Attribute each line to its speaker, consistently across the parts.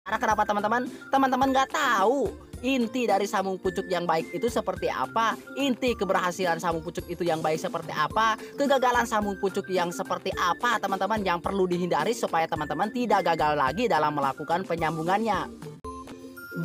Speaker 1: Karena kenapa teman-teman? Teman-teman nggak tahu inti dari sambung pucuk yang baik itu seperti apa, inti keberhasilan sambung pucuk itu yang baik seperti apa, kegagalan sambung pucuk yang seperti apa teman-teman yang perlu dihindari supaya teman-teman tidak gagal lagi dalam melakukan penyambungannya.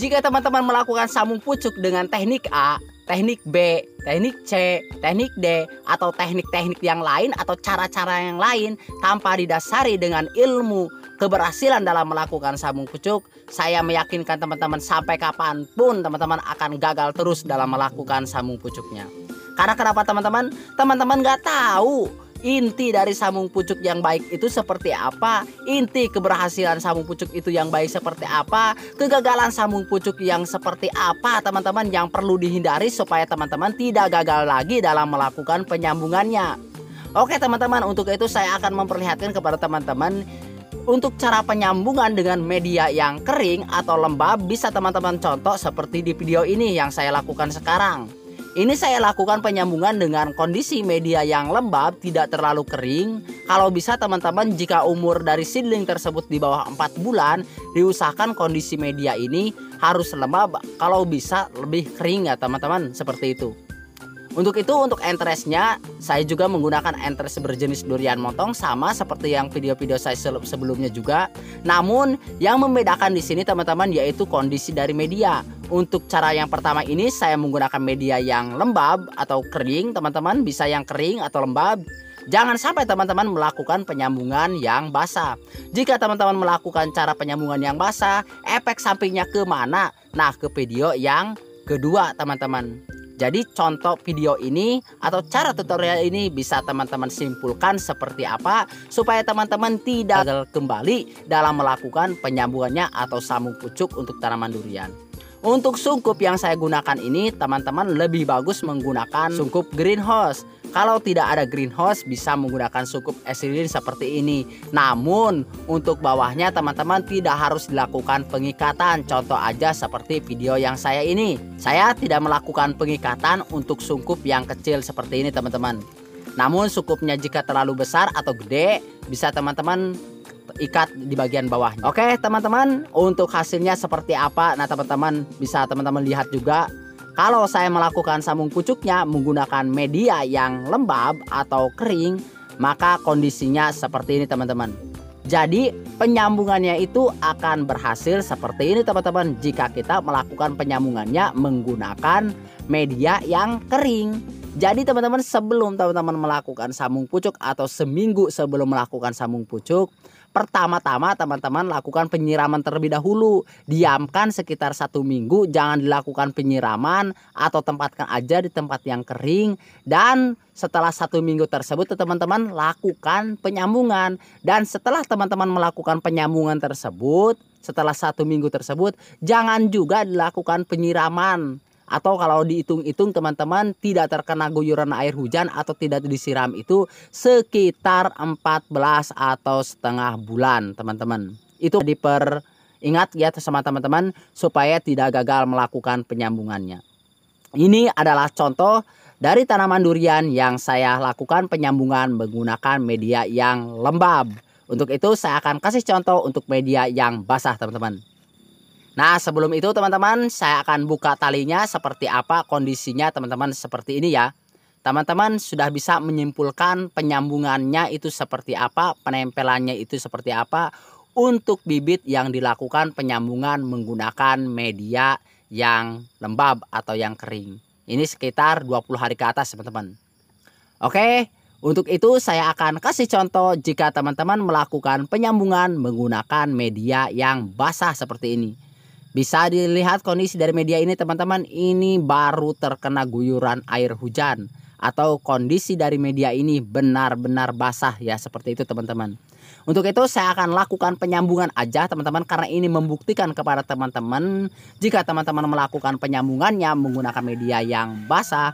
Speaker 1: Jika teman-teman melakukan sambung pucuk dengan teknik A, teknik B, teknik C, teknik D, atau teknik-teknik yang lain atau cara-cara yang lain tanpa didasari dengan ilmu keberhasilan dalam melakukan sambung pucuk, saya meyakinkan teman-teman sampai kapanpun teman-teman akan gagal terus dalam melakukan sambung pucuknya. Karena kenapa teman-teman? Teman-teman nggak tahu inti dari sambung pucuk yang baik itu seperti apa, inti keberhasilan sambung pucuk itu yang baik seperti apa, kegagalan sambung pucuk yang seperti apa teman-teman yang perlu dihindari supaya teman-teman tidak gagal lagi dalam melakukan penyambungannya. Oke teman-teman, untuk itu saya akan memperlihatkan kepada teman-teman untuk cara penyambungan dengan media yang kering atau lembab. Bisa teman-teman contoh seperti di video ini yang saya lakukan sekarang. Ini saya lakukan penyambungan dengan kondisi media yang lembab, tidak terlalu kering. Kalau bisa teman-teman, jika umur dari seedling tersebut di bawah 4 bulan, diusahakan kondisi media ini harus lembab. Kalau bisa lebih kering ya teman-teman, seperti itu. Untuk itu, untuk entresnya saya juga menggunakan entres berjenis durian motong sama seperti yang video-video saya sebelumnya juga. Namun yang membedakan di sini teman-teman yaitu kondisi dari media. Untuk cara yang pertama ini saya menggunakan media yang lembab atau kering teman-teman, bisa yang kering atau lembab. Jangan sampai teman-teman melakukan penyambungan yang basah. Jika teman-teman melakukan cara penyambungan yang basah, efek sampingnya kemana? Nah, ke video yang kedua teman-teman. Jadi contoh video ini atau cara tutorial ini bisa teman-teman simpulkan seperti apa supaya teman-teman tidak gagal kembali dalam melakukan penyambungannya atau sambung pucuk untuk tanaman durian. Untuk sungkup yang saya gunakan ini teman-teman lebih bagus menggunakan sungkup greenhouse. Kalau tidak ada greenhouse bisa menggunakan sungkup ethylene seperti ini. Namun untuk bawahnya teman-teman tidak harus dilakukan pengikatan. Contoh aja seperti video yang saya ini. Saya tidak melakukan pengikatan untuk sungkup yang kecil seperti ini teman-teman. Namun sungkupnya jika terlalu besar atau gede bisa teman-teman ikat di bagian bawahnya. Oke teman-teman, untuk hasilnya seperti apa? Nah teman-teman bisa teman-teman lihat juga. Kalau saya melakukan sambung pucuknya menggunakan media yang lembab atau kering, maka kondisinya seperti ini teman-teman. Jadi penyambungannya itu akan berhasil seperti ini teman-teman jika kita melakukan penyambungannya menggunakan media yang kering. Jadi teman-teman, sebelum teman-teman melakukan sambung pucuk atau seminggu sebelum melakukan sambung pucuk, pertama-tama teman-teman lakukan penyiraman terlebih dahulu. Diamkan sekitar 1 minggu, jangan dilakukan penyiraman atau tempatkan aja di tempat yang kering. Dan setelah 1 minggu tersebut teman-teman lakukan penyambungan. Dan setelah teman-teman melakukan penyambungan tersebut, setelah 1 minggu tersebut, jangan juga dilakukan penyiraman. Atau kalau dihitung-hitung teman-teman tidak terkena guyuran air hujan atau tidak disiram itu sekitar 14 atau setengah bulan teman-teman. Itu diperingat ya sama teman-teman supaya tidak gagal melakukan penyambungannya. Ini adalah contoh dari tanaman durian yang saya lakukan penyambungan menggunakan media yang lembab. Untuk itu saya akan kasih contoh untuk media yang basah teman-teman. Nah sebelum itu teman-teman saya akan buka talinya seperti apa kondisinya teman-teman seperti ini ya. Teman-teman sudah bisa menyimpulkan penyambungannya itu seperti apa, penempelannya itu seperti apa untuk bibit yang dilakukan penyambungan menggunakan media yang lembab atau yang kering. Ini sekitar 20 hari ke atas teman-teman. Oke, untuk itu saya akan kasih contoh jika teman-teman melakukan penyambungan menggunakan media yang basah seperti ini. Bisa dilihat kondisi dari media ini teman-teman, ini baru terkena guyuran air hujan atau kondisi dari media ini benar-benar basah ya, seperti itu teman-teman. Untuk itu saya akan lakukan penyambungan aja teman-teman, karena ini membuktikan kepada teman-teman jika teman-teman melakukan penyambungannya menggunakan media yang basah,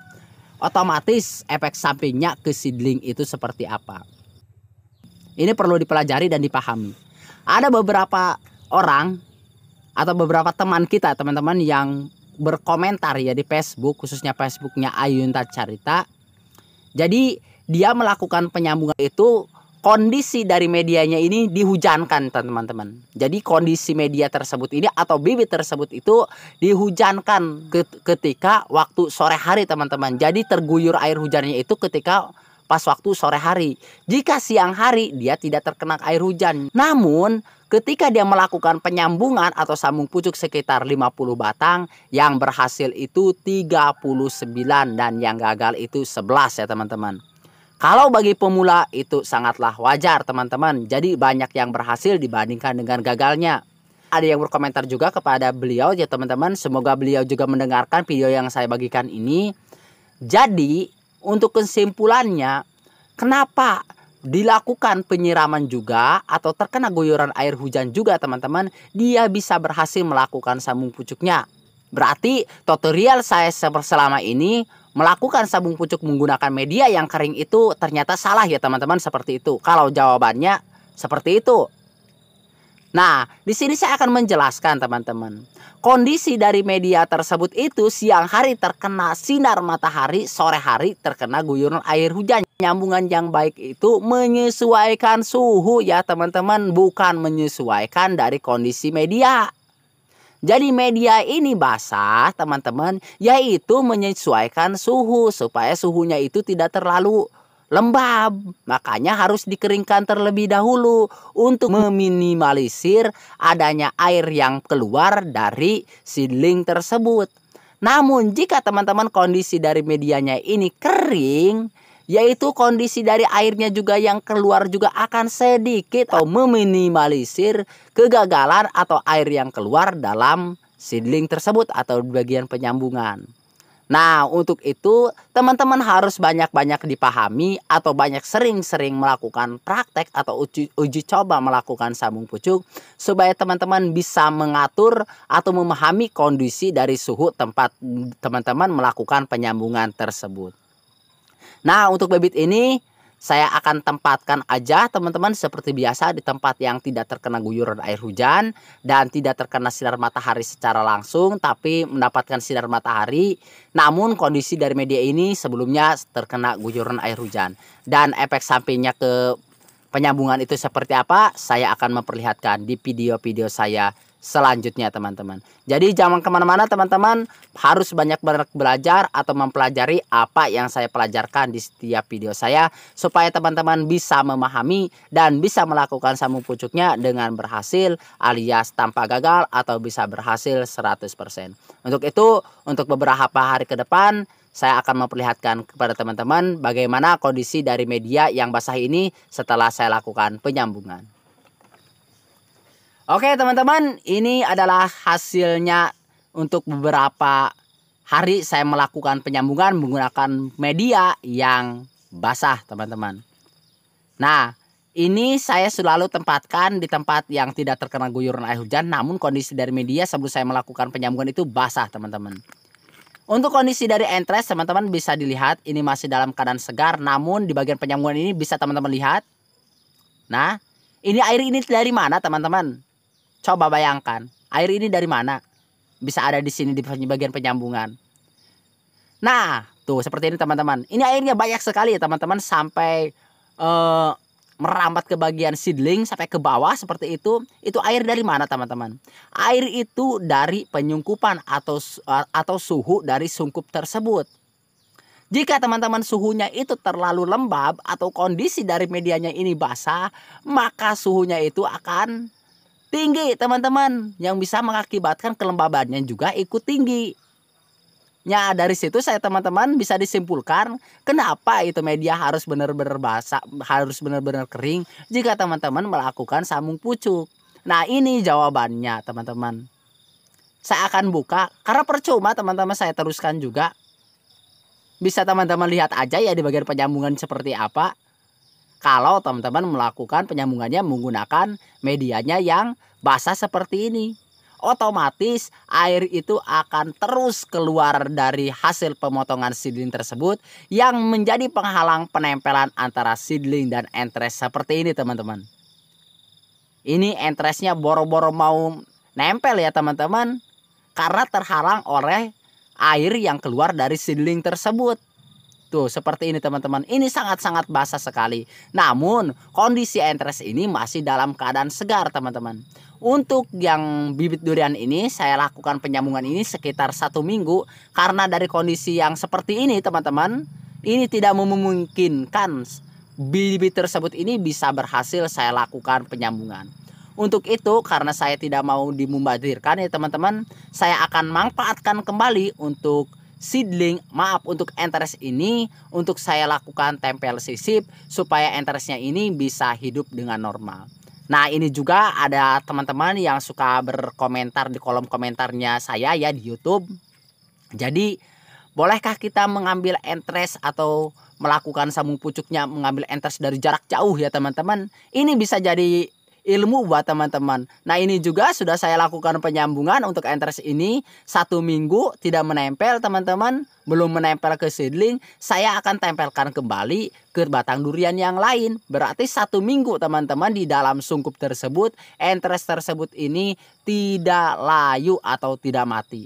Speaker 1: otomatis efek sampingnya ke seedling itu seperti apa. Ini perlu dipelajari dan dipahami. Ada beberapa orang atau beberapa teman kita teman-teman yang berkomentar ya di Facebook, khususnya Facebooknya Ayunta Carita. Jadi dia melakukan penyambungan itu kondisi dari medianya ini dihujankan teman-teman. Jadi kondisi media tersebut ini atau bibit tersebut itu dihujankan ketika waktu sore hari teman-teman. Jadi terguyur air hujannya itu ketika pas waktu sore hari. Jika siang hari dia tidak terkena air hujan. Namun ketika dia melakukan penyambungan atau sambung pucuk sekitar 50 batang, yang berhasil itu 39 dan yang gagal itu 11 ya teman-teman. Kalau bagi pemula itu sangatlah wajar teman-teman. Jadi banyak yang berhasil dibandingkan dengan gagalnya. Ada yang berkomentar juga kepada beliau ya teman-teman. Semoga beliau juga mendengarkan video yang saya bagikan ini. Jadi untuk kesimpulannya, kenapa dilakukan penyiraman juga atau terkena guyuran air hujan juga teman-teman, dia bisa berhasil melakukan sambung pucuknya. Berarti tutorial saya selama ini melakukan sambung pucuk menggunakan media yang kering itu ternyata salah ya teman-teman, seperti itu. Kalau jawabannya seperti itu. Nah, di sini saya akan menjelaskan teman-teman. Kondisi dari media tersebut itu siang hari terkena sinar matahari, sore hari terkena guyuran air hujan. Nyambungan yang baik itu menyesuaikan suhu ya teman-teman, bukan menyesuaikan dari kondisi media. Jadi media ini basah teman-teman, yaitu menyesuaikan suhu supaya suhunya itu tidak terlalu lembab. Makanya harus dikeringkan terlebih dahulu untuk meminimalisir adanya air yang keluar dari seedling tersebut. Namun jika teman-teman kondisi dari medianya ini kering, yaitu kondisi dari airnya juga yang keluar juga akan sedikit atau meminimalisir kegagalan atau air yang keluar dalam seedling tersebut atau bagian penyambungan. Nah, untuk itu teman-teman harus banyak-banyak dipahami atau banyak sering-sering melakukan praktek atau uji coba melakukan sambung pucuk supaya teman-teman bisa mengatur atau memahami kondisi dari suhu tempat teman-teman melakukan penyambungan tersebut. Nah, untuk bibit ini saya akan tempatkan aja teman-teman seperti biasa di tempat yang tidak terkena guyuran air hujan dan tidak terkena sinar matahari secara langsung, tapi mendapatkan sinar matahari. Namun kondisi dari media ini sebelumnya terkena guyuran air hujan. Dan efek sampingnya ke penyambungan itu seperti apa, saya akan memperlihatkan di video-video saya selanjutnya teman-teman. Jadi jangan kemana-mana teman-teman, harus banyak belajar atau mempelajari apa yang saya pelajarkan di setiap video saya supaya teman-teman bisa memahami dan bisa melakukan sambung pucuknya dengan berhasil alias tanpa gagal atau bisa berhasil 100%. Untuk itu, untuk beberapa hari ke depan saya akan memperlihatkan kepada teman-teman bagaimana kondisi dari media yang basah ini setelah saya lakukan penyambungan. Oke teman-teman, ini adalah hasilnya untuk beberapa hari saya melakukan penyambungan menggunakan media yang basah teman-teman. Nah, ini saya selalu tempatkan di tempat yang tidak terkena guyuran air hujan, namun kondisi dari media sebelum saya melakukan penyambungan itu basah teman-teman. Untuk kondisi dari entres teman-teman bisa dilihat ini masih dalam keadaan segar, namun di bagian penyambungan ini bisa teman-teman lihat. Nah, ini air ini dari mana teman-teman? Coba bayangkan, air ini dari mana? Bisa ada di sini di bagian penyambungan. Nah, tuh seperti ini teman-teman. Ini airnya banyak sekali ya teman-teman, sampai merambat ke bagian seedling sampai ke bawah seperti itu. Itu air dari mana teman-teman? Air itu dari penyungkupan atau suhu dari sungkup tersebut. Jika teman-teman suhunya itu terlalu lembab atau kondisi dari medianya ini basah, maka suhunya itu akan tinggi teman-teman, yang bisa mengakibatkan kelembabannya juga ikut tinggi. Ya, dari situ saya teman-teman bisa disimpulkan kenapa itu media harus benar-benar basah, harus benar-benar kering jika teman-teman melakukan sambung pucuk. Nah, ini jawabannya teman-teman. Saya akan buka karena percuma teman-teman saya teruskan juga. Bisa teman-teman lihat aja ya di bagian penyambungan seperti apa. Kalau teman-teman melakukan penyambungannya menggunakan medianya yang basah seperti ini, otomatis air itu akan terus keluar dari hasil pemotongan seedling tersebut yang menjadi penghalang penempelan antara seedling dan entres seperti ini teman-teman. Ini entresnya boro-boro mau nempel ya teman-teman, karena terhalang oleh air yang keluar dari seedling tersebut. Tuh seperti ini teman-teman, ini sangat-sangat basah sekali. Namun kondisi entres ini masih dalam keadaan segar teman-teman. Untuk yang bibit durian ini saya lakukan penyambungan ini sekitar 1 minggu. Karena dari kondisi yang seperti ini teman-teman, ini tidak memungkinkan bibit tersebut ini bisa berhasil saya lakukan penyambungan. Untuk itu karena saya tidak mau dimubazirkan ya teman-teman, saya akan manfaatkan kembali untuk untuk entres ini, untuk saya lakukan tempel sisip supaya entresnya ini bisa hidup dengan normal. Nah ini juga ada teman-teman yang suka berkomentar di kolom komentarnya saya ya di YouTube. Jadi bolehkah kita mengambil entres atau melakukan sambung pucuknya, mengambil entres dari jarak jauh ya teman-teman? Ini bisa jadi ilmu buat teman-teman. Nah ini juga sudah saya lakukan penyambungan untuk entres ini 1 minggu tidak menempel teman-teman, belum menempel ke seedling. Saya akan tempelkan kembali ke batang durian yang lain. Berarti 1 minggu teman-teman di dalam sungkup tersebut, entres tersebut ini tidak layu atau tidak mati.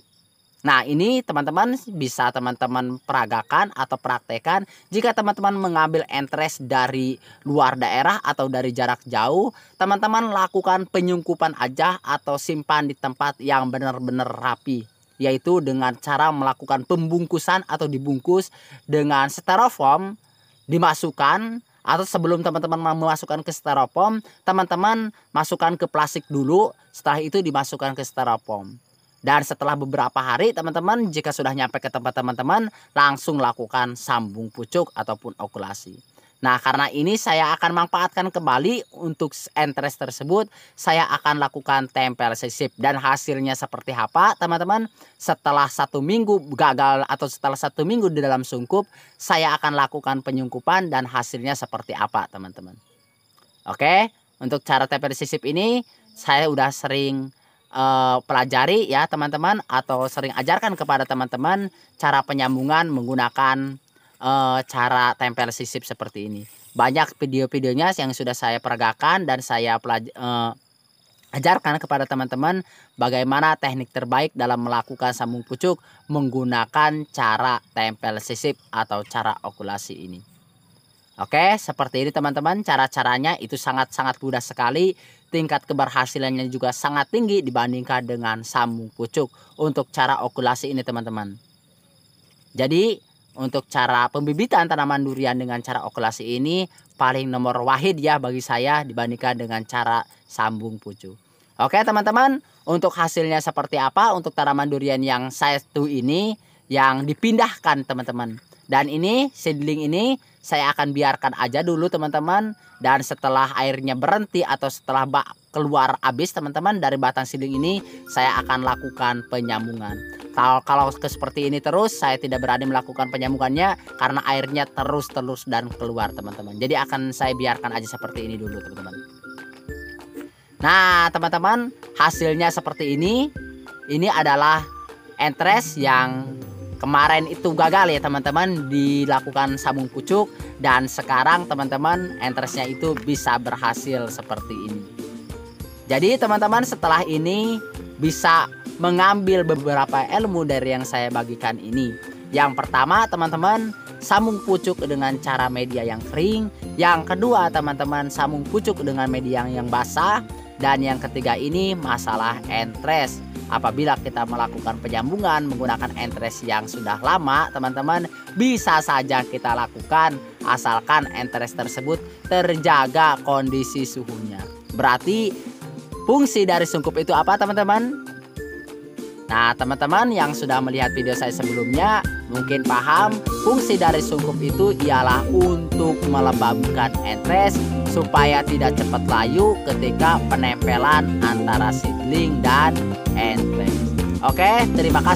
Speaker 1: Nah ini teman-teman bisa teman-teman peragakan atau praktekan jika teman-teman mengambil entres dari luar daerah atau dari jarak jauh. Teman-teman lakukan penyungkupan aja atau simpan di tempat yang benar-benar rapi. Yaitu dengan cara melakukan pembungkusan atau dibungkus dengan styrofoam dimasukkan. Atau sebelum teman-teman memasukkan ke styrofoam, teman-teman masukkan ke plastik dulu. Setelah itu dimasukkan ke styrofoam. Dan setelah beberapa hari teman-teman jika sudah nyampe ke tempat teman-teman langsung lakukan sambung pucuk ataupun okulasi. Nah karena ini saya akan manfaatkan kembali untuk entres tersebut. Saya akan lakukan tempel sisip dan hasilnya seperti apa teman-teman. Setelah 1 minggu gagal atau setelah 1 minggu di dalam sungkup, saya akan lakukan penyungkupan dan hasilnya seperti apa teman-teman. Oke, untuk cara tempel sisip ini saya udah sering pelajari ya teman-teman, atau sering ajarkan kepada teman-teman cara penyambungan menggunakan cara tempel sisip seperti ini. Banyak video-videonya yang sudah saya peragakan dan saya ajarkan kepada teman-teman bagaimana teknik terbaik dalam melakukan sambung pucuk menggunakan cara tempel sisip atau cara okulasi ini. Oke, seperti ini teman-teman, cara-caranya itu sangat-sangat mudah sekali. Tingkat keberhasilannya juga sangat tinggi dibandingkan dengan sambung pucuk untuk cara okulasi ini teman-teman. Jadi untuk cara pembibitan tanaman durian dengan cara okulasi ini paling nomor wahid ya bagi saya dibandingkan dengan cara sambung pucuk. Oke teman-teman, untuk hasilnya seperti apa untuk tanaman durian yang satu ini yang dipindahkan teman-teman. Dan ini seedling ini saya akan biarkan aja dulu teman-teman. Dan setelah airnya berhenti atau setelah keluar habis teman-teman dari batang seedling ini, saya akan lakukan penyambungan. Kalau seperti ini terus saya tidak berani melakukan penyambungannya karena airnya terus dan keluar teman-teman. Jadi akan saya biarkan aja seperti ini dulu teman-teman. Nah teman-teman, hasilnya seperti ini. Ini adalah entres yang kemarin itu gagal ya teman-teman dilakukan sambung pucuk, dan sekarang teman-teman entresnya itu bisa berhasil seperti ini. Jadi teman-teman setelah ini bisa mengambil beberapa ilmu dari yang saya bagikan ini. Yang pertama teman-teman, sambung pucuk dengan cara media yang kering. Yang kedua teman-teman, sambung pucuk dengan media yang basah. Dan yang ketiga ini masalah entres. Apabila kita melakukan penyambungan menggunakan entres yang sudah lama teman-teman, bisa saja kita lakukan asalkan entres tersebut terjaga kondisi suhunya. Berarti fungsi dari sungkup itu apa teman-teman? Nah teman-teman yang sudah melihat video saya sebelumnya mungkin paham fungsi dari sungkup itu ialah untuk melembabkan entres supaya tidak cepat layu ketika penempelan antara seedling dan entres. Oke, terima kasih.